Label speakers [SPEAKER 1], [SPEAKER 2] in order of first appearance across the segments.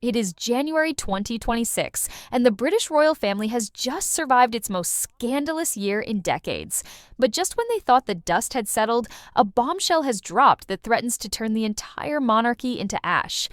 [SPEAKER 1] It is January 2026, and the British royal family has just survived its most scandalous year in decades. But just when they thought the dust had settled, a bombshell has dropped that threatens to turn the entire monarchy into ash.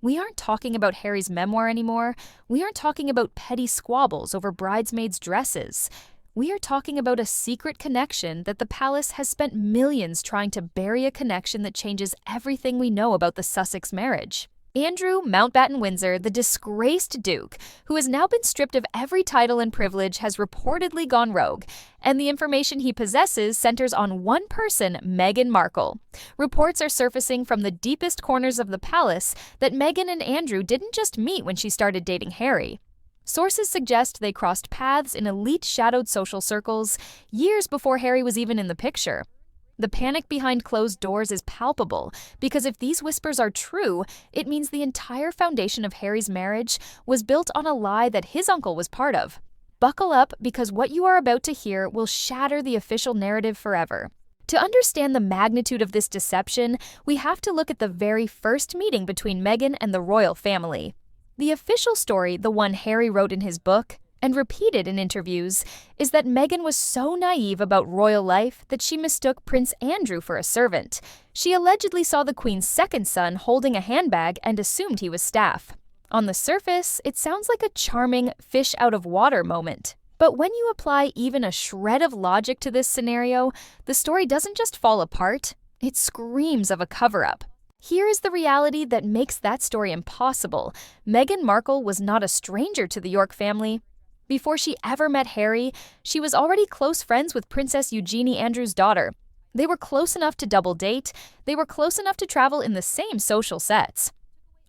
[SPEAKER 1] We aren't talking about Harry's memoir anymore. We aren't talking about petty squabbles over bridesmaids' dresses. We are talking about a secret connection that the palace has spent millions trying to bury, a connection that changes everything we know about the Sussex marriage. Andrew Mountbatten-Windsor, the disgraced Duke, who has now been stripped of every title and privilege, has reportedly gone rogue, and the information he possesses centers on one person, Meghan Markle. Reports are surfacing from the deepest corners of the palace that Meghan and Andrew didn't just meet when she started dating Harry. Sources suggest they crossed paths in elite-shadowed social circles years before Harry was even in the picture. The panic behind closed doors is palpable, because if these whispers are true, it means the entire foundation of Harry's marriage was built on a lie that his uncle was part of. Buckle up, because what you are about to hear will shatter the official narrative forever. To understand the magnitude of this deception, we have to look at the very first meeting between Meghan and the royal family. The official story, the one Harry wrote in his book, and repeated in interviews, is that Meghan was so naive about royal life that she mistook Prince Andrew for a servant. She allegedly saw the Queen's second son holding a handbag and assumed he was staff. On the surface, it sounds like a charming fish-out-of-water moment. But when you apply even a shred of logic to this scenario, the story doesn't just fall apart, it screams of a cover-up. Here is the reality that makes that story impossible. Meghan Markle was not a stranger to the York family. Before she ever met Harry, she was already close friends with Princess Eugenie, Andrew's daughter. They were close enough to double date. They were close enough to travel in the same social sets.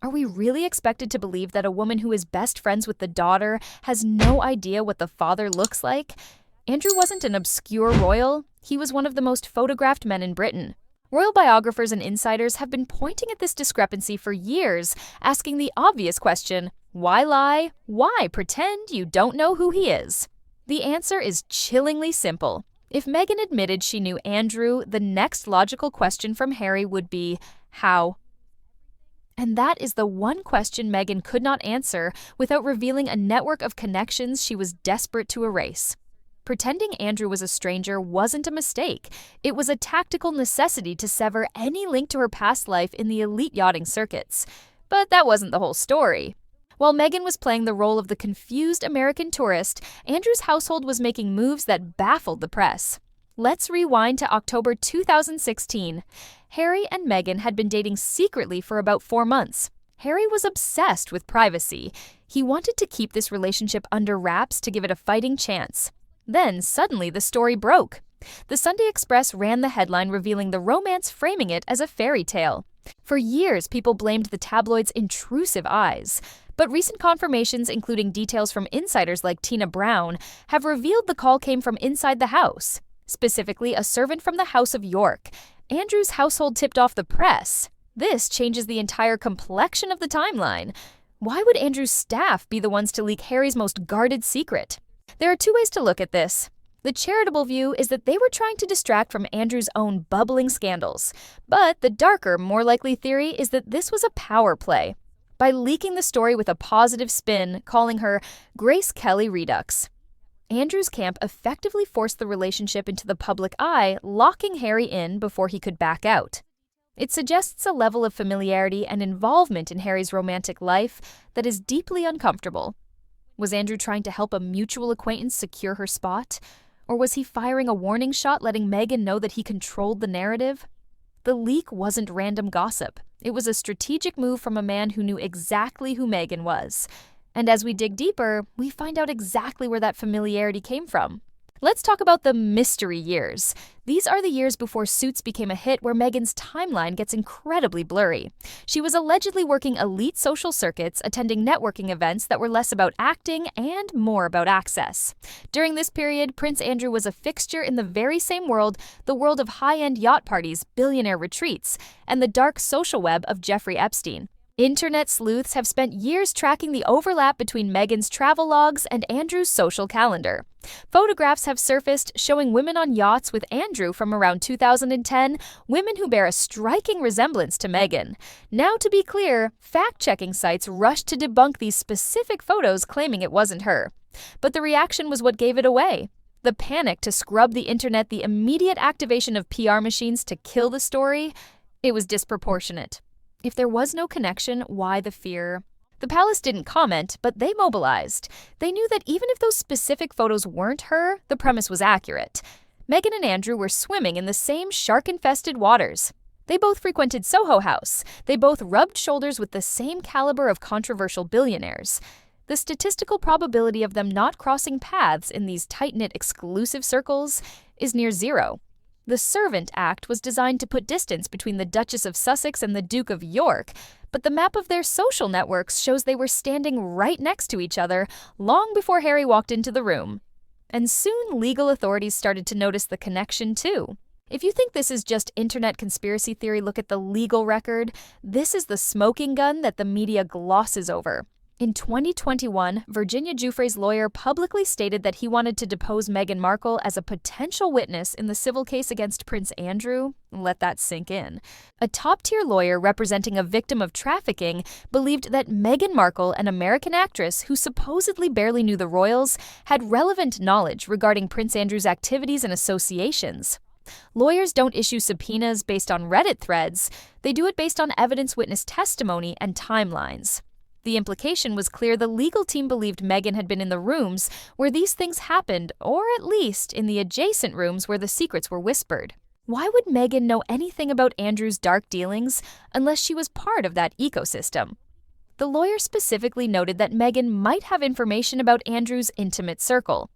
[SPEAKER 1] Are we really expected to believe that a woman who is best friends with the daughter has no idea what the father looks like? Andrew wasn't an obscure royal. He was one of the most photographed men in Britain. Royal biographers and insiders have been pointing at this discrepancy for years, asking the obvious question, why lie? Why pretend you don't know who he is? The answer is chillingly simple. If Meghan admitted she knew Andrew, the next logical question from Harry would be, how? And that is the one question Meghan could not answer without revealing a network of connections she was desperate to erase. Pretending Andrew was a stranger wasn't a mistake. It was a tactical necessity to sever any link to her past life in the elite yachting circuits. But that wasn't the whole story. While Meghan was playing the role of the confused American tourist, Andrew's household was making moves that baffled the press. Let's rewind to October 2016. Harry and Meghan had been dating secretly for about 4 months. Harry was obsessed with privacy. He wanted to keep this relationship under wraps to give it a fighting chance. Then, suddenly, the story broke. The Sunday Express ran the headline revealing the romance, framing it as a fairy tale. For years, people blamed the tabloid's intrusive eyes. But recent confirmations, including details from insiders like Tina Brown, have revealed the call came from inside the house. Specifically, a servant from the House of York. Andrew's household tipped off the press. This changes the entire complexion of the timeline. Why would Andrew's staff be the ones to leak Harry's most guarded secret? There are 2 ways to look at this. The charitable view is that they were trying to distract from Andrew's own bubbling scandals. But the darker, more likely theory is that this was a power play. By leaking the story with a positive spin, calling her Grace Kelly Redux, Andrew's camp effectively forced the relationship into the public eye, locking Harry in before he could back out. It suggests a level of familiarity and involvement in Harry's romantic life that is deeply uncomfortable. Was Andrew trying to help a mutual acquaintance secure her spot? Or was he firing a warning shot, letting Meghan know that he controlled the narrative? The leak wasn't random gossip. It was a strategic move from a man who knew exactly who Meghan was. And as we dig deeper, we find out exactly where that familiarity came from. Let's talk about the mystery years. These are the years before Suits became a hit, where Meghan's timeline gets incredibly blurry. She was allegedly working elite social circuits, attending networking events that were less about acting and more about access. During this period, Prince Andrew was a fixture in the very same world, the world of high-end yacht parties, billionaire retreats, and the dark social web of Jeffrey Epstein. Internet sleuths have spent years tracking the overlap between Meghan's travel logs and Andrew's social calendar. Photographs have surfaced showing women on yachts with Andrew from around 2010, women who bear a striking resemblance to Meghan. Now, to be clear, fact-checking sites rushed to debunk these specific photos claiming it wasn't her. But the reaction was what gave it away. The panic to scrub the internet, the immediate activation of PR machines to kill the story, it was disproportionate. If there was no connection, why the fear? The palace didn't comment, but they mobilized. They knew that even if those specific photos weren't her, the premise was accurate. Meghan and Andrew were swimming in the same shark-infested waters. They both frequented Soho House. They both rubbed shoulders with the same caliber of controversial billionaires. The statistical probability of them not crossing paths in these tight-knit exclusive circles is near zero. The Servant Act was designed to put distance between the Duchess of Sussex and the Duke of York, but the map of their social networks shows they were standing right next to each other long before Harry walked into the room. And soon legal authorities started to notice the connection too. If you think this is just internet conspiracy theory, look at the legal record. This is the smoking gun that the media glosses over. In 2021, Virginia Giuffre's lawyer publicly stated that he wanted to depose Meghan Markle as a potential witness in the civil case against Prince Andrew. Let that sink in. A top-tier lawyer representing a victim of trafficking believed that Meghan Markle, an American actress who supposedly barely knew the royals, had relevant knowledge regarding Prince Andrew's activities and associations. Lawyers don't issue subpoenas based on Reddit threads. They do it based on evidence witness testimony and timelines. The implication was clear. The legal team believed Meghan had been in the rooms where these things happened, or at least in the adjacent rooms where the secrets were whispered. Why would Meghan know anything about Andrew's dark dealings unless she was part of that ecosystem? The lawyer specifically noted that Meghan might have information about Andrew's intimate circle.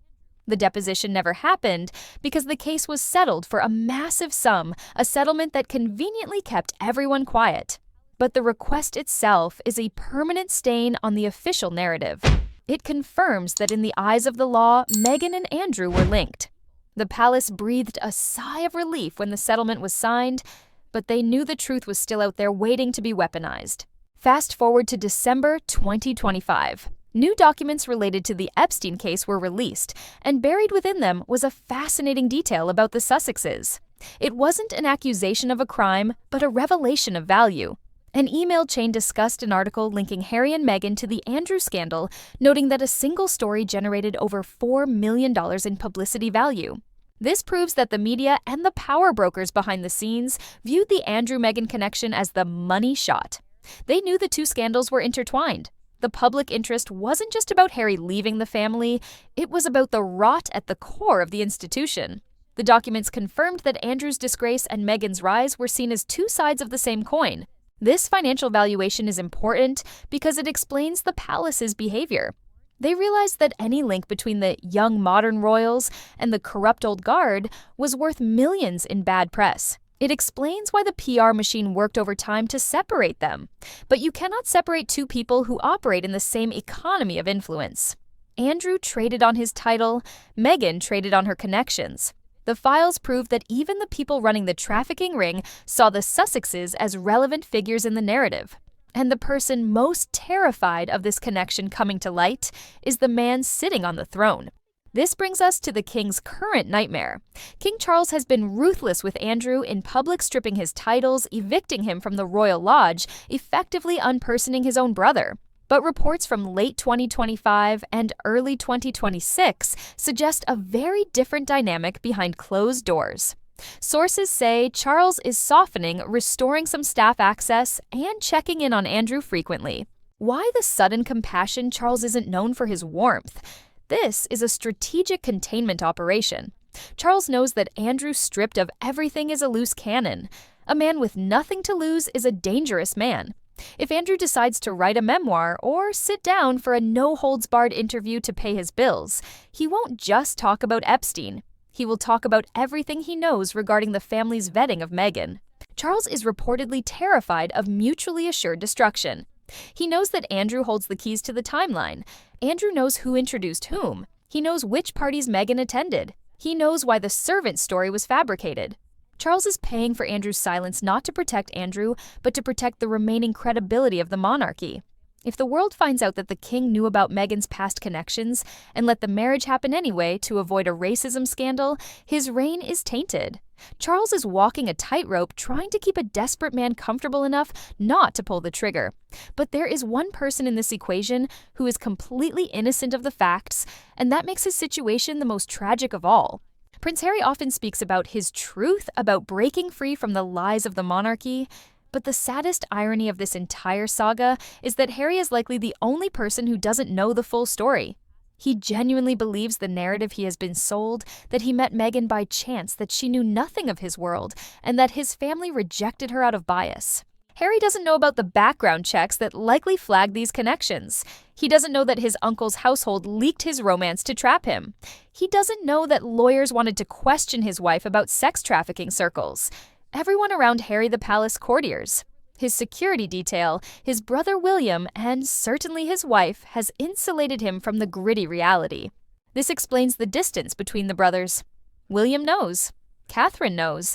[SPEAKER 1] The deposition never happened because the case was settled for a massive sum, a settlement that conveniently kept everyone quiet. But the request itself is a permanent stain on the official narrative. It confirms that in the eyes of the law, Meghan and Andrew were linked. The palace breathed a sigh of relief when the settlement was signed, but they knew the truth was still out there waiting to be weaponized. Fast forward to December 2025. New documents related to the Epstein case were released, and buried within them was a fascinating detail about the Sussexes. It wasn't an accusation of a crime, but a revelation of value. An email chain discussed an article linking Harry and Meghan to the Andrew scandal, noting that a single story generated over $4 million in publicity value. This proves that the media and the power brokers behind the scenes viewed the Andrew-Meghan connection as the money shot. They knew the two scandals were intertwined. The public interest wasn't just about Harry leaving the family, it was about the rot at the core of the institution. The documents confirmed that Andrew's disgrace and Meghan's rise were seen as two sides of the same coin. This financial valuation is important because it explains the palace's behavior. They realized that any link between the young modern royals and the corrupt old guard was worth millions in bad press. It explains why the PR machine worked over time to separate them. But you cannot separate two people who operate in the same economy of influence. Andrew traded on his title, Meghan traded on her connections. The files prove that even the people running the trafficking ring saw the Sussexes as relevant figures in the narrative. And the person most terrified of this connection coming to light is the man sitting on the throne. This brings us to the king's current nightmare. King Charles has been ruthless with Andrew in public, stripping his titles, evicting him from the royal lodge, effectively unpersoning his own brother. But reports from late 2025 and early 2026 suggest a very different dynamic behind closed doors. Sources say Charles is softening, restoring some staff access, and checking in on Andrew frequently. Why the sudden compassion? Charles isn't known for his warmth. This is a strategic containment operation. Charles knows that Andrew, stripped of everything, is a loose cannon. A man with nothing to lose is a dangerous man. If Andrew decides to write a memoir or sit down for a no-holds-barred interview to pay his bills, he won't just talk about Epstein. He will talk about everything he knows regarding the family's vetting of Meghan. Charles is reportedly terrified of mutually assured destruction. He knows that Andrew holds the keys to the timeline. Andrew knows who introduced whom. He knows which parties Meghan attended. He knows why the servant story was fabricated. Charles is paying for Andrew's silence not to protect Andrew, but to protect the remaining credibility of the monarchy. If the world finds out that the king knew about Meghan's past connections and let the marriage happen anyway to avoid a racism scandal, his reign is tainted. Charles is walking a tightrope trying to keep a desperate man comfortable enough not to pull the trigger. But there is one person in this equation who is completely innocent of the facts, and that makes his situation the most tragic of all. Prince Harry often speaks about his truth about breaking free from the lies of the monarchy. But the saddest irony of this entire saga is that Harry is likely the only person who doesn't know the full story. He genuinely believes the narrative he has been sold, that he met Meghan by chance, that she knew nothing of his world, and that his family rejected her out of bias. Harry doesn't know about the background checks that likely flagged these connections. He doesn't know that his uncle's household leaked his romance to trap him. He doesn't know that lawyers wanted to question his wife about sex trafficking circles. Everyone around Harry the Palace courtiers, his security detail, his brother William, and certainly his wife, has insulated him from the gritty reality. This explains the distance between the brothers. William knows. Catherine knows.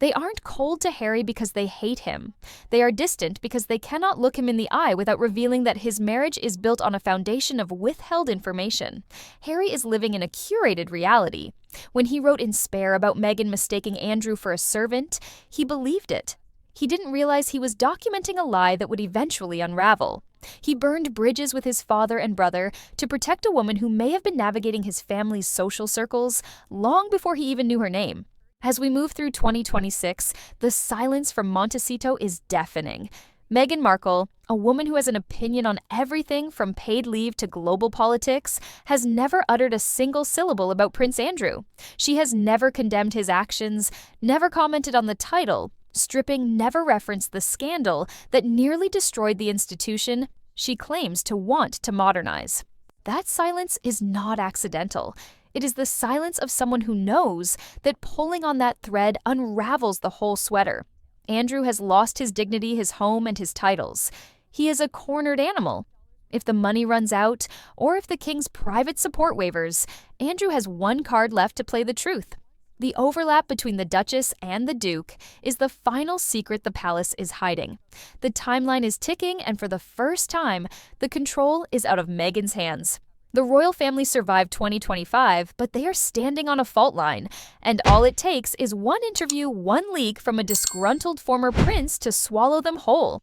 [SPEAKER 1] They aren't cold to Harry because they hate him. They are distant because they cannot look him in the eye without revealing that his marriage is built on a foundation of withheld information. Harry is living in a curated reality. When he wrote in Spare about Meghan mistaking Andrew for a servant, he believed it. He didn't realize he was documenting a lie that would eventually unravel. He burned bridges with his father and brother to protect a woman who may have been navigating his family's social circles long before he even knew her name. As we move through 2026, the silence from Montecito is deafening. Meghan Markle, a woman who has an opinion on everything from paid leave to global politics, has never uttered a single syllable about Prince Andrew. She has never condemned his actions, never commented on the title, stripping never referenced the scandal that nearly destroyed the institution she claims to want to modernize. That silence is not accidental. It is the silence of someone who knows that pulling on that thread unravels the whole sweater. Andrew has lost his dignity, his home, and his titles. He is a cornered animal. If the money runs out, or if the king's private support wavers, Andrew has one card left to play the truth. The overlap between the Duchess and the Duke is the final secret the palace is hiding. The timeline is ticking, and for the first time, the control is out of Meghan's hands. The royal family survived 2025, but they are standing on a fault line, and all it takes is one interview, one leak from a disgruntled former prince to swallow them whole.